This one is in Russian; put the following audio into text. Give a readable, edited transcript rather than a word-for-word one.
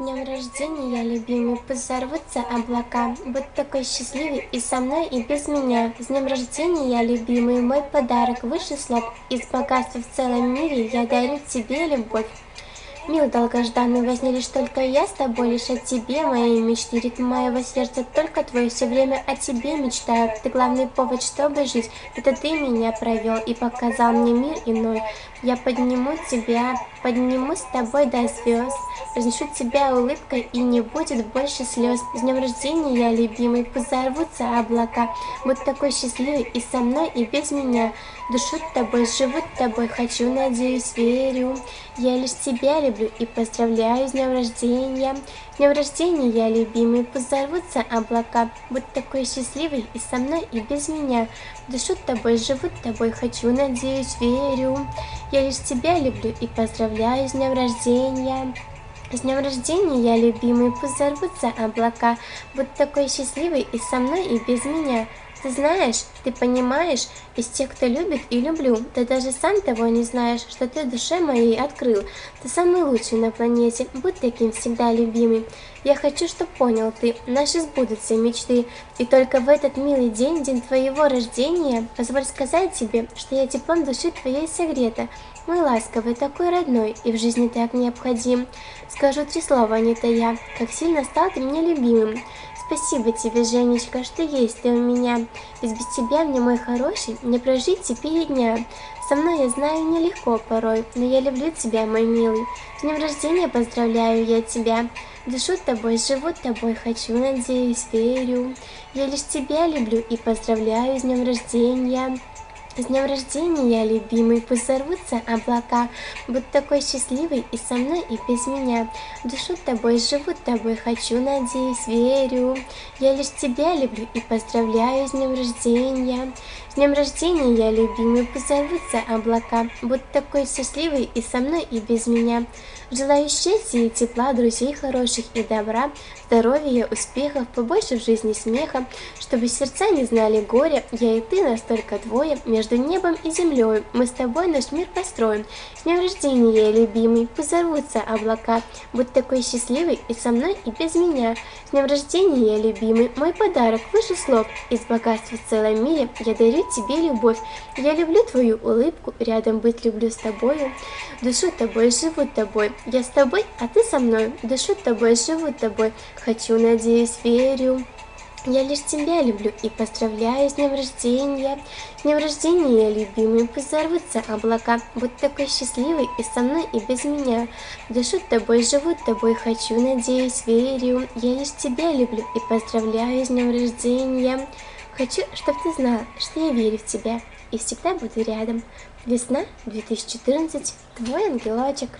Днем рождения, любимый, пусть взорвутся облака. Будь такой счастливый и со мной, и без меня. С днем рождения, любимый, мой подарок выше слов. Из богатства в целом мире я дарю тебе любовь. Мил долгожданный, возьми лишь только я с тобой, лишь о тебе мои мечты, ритм моего сердца только твой, все время о тебе мечтаю. Ты главный повод, чтобы жить, это ты меня провел и показал мне мир иной. Я подниму тебя, подниму с тобой до звезд, разнесу тебя улыбкой и не будет больше слез. С днем рождения, любимый, пусть взорвутся облака, будь такой счастливый и со мной, и без меня. Душу тобой, живу тобой, хочу, надеюсь, верю. Я лишь тебя люблю и поздравляю с днем рождения. С днем рождения, любимый, пусть взорвутся облака. Будь такой счастливый и со мной, и без меня. Душу тобой, живу тобой, хочу, надеюсь, верю. Я лишь тебя люблю и поздравляю с днем рождения. С днем рождения, любимый, пусть взорвутся облака. Будь такой счастливый и со мной, и без меня. Ты знаешь, ты понимаешь, из тех, кто любит и люблю, ты даже сам того не знаешь, что ты душе моей открыл. Ты самый лучший на планете, будь таким всегда любимый. Я хочу, чтоб понял ты, наши сбудутся мечты. И только в этот милый день, день твоего рождения, позволь сказать тебе, что я теплом души твоей согрета. Мой ласковый, такой родной и в жизни так необходим. Скажу 3 слова, не тая, как сильно стал ты мне любимым. Спасибо тебе, Женечка, что есть ты у меня, ведь без тебя мне, мой хороший, не прожить теперь и дня. Со мной, я знаю, нелегко порой, но я люблю тебя, мой милый. С днем рождения поздравляю я тебя. Дышу тобой, живу тобой, хочу, надеюсь, верю. Я лишь тебя люблю и поздравляю с днем рождения. С днем рождения, любимый, пусть взорвутся облака. Будь такой счастливый и со мной, и без меня. Душу тобой, живу тобой, хочу, надеюсь, верю. Я лишь тебя люблю и поздравляю с днем рождения. С днем рождения, любимый, пусть взорвутся облака. Будь такой счастливый и со мной, и без меня. Желаю счастья и тепла, друзей хороших и добра, здоровья, успехов, побольше в жизни смеха, чтобы сердца не знали горя, я и ты настолько двое, между небом и землей мы с тобой наш мир построим. С днем рождения, любимый, пусть взорвутся облака, будь такой счастливый и со мной, и без меня. С днем рождения, любимый, мой подарок выше слов, из богатства в целом мире я дарю тебе любовь. Я люблю твою улыбку, рядом быть люблю с тобою, душу тобой, живу тобой. Я с тобой, а ты со мной, дышу тобой, живу тобой, хочу, надеюсь, верю. Я лишь тебя люблю и поздравляю с днем рождения. С днем рождения, любимый, пусть взорвутся облака. Будь такой счастливый и со мной, и без меня. Дышу тобой, живу тобой, хочу, надеюсь, верю. Я лишь тебя люблю и поздравляю с днем рождения. Хочу, чтобы ты знал, что я верю в тебя и всегда буду рядом. Весна 2014, твой ангелочек.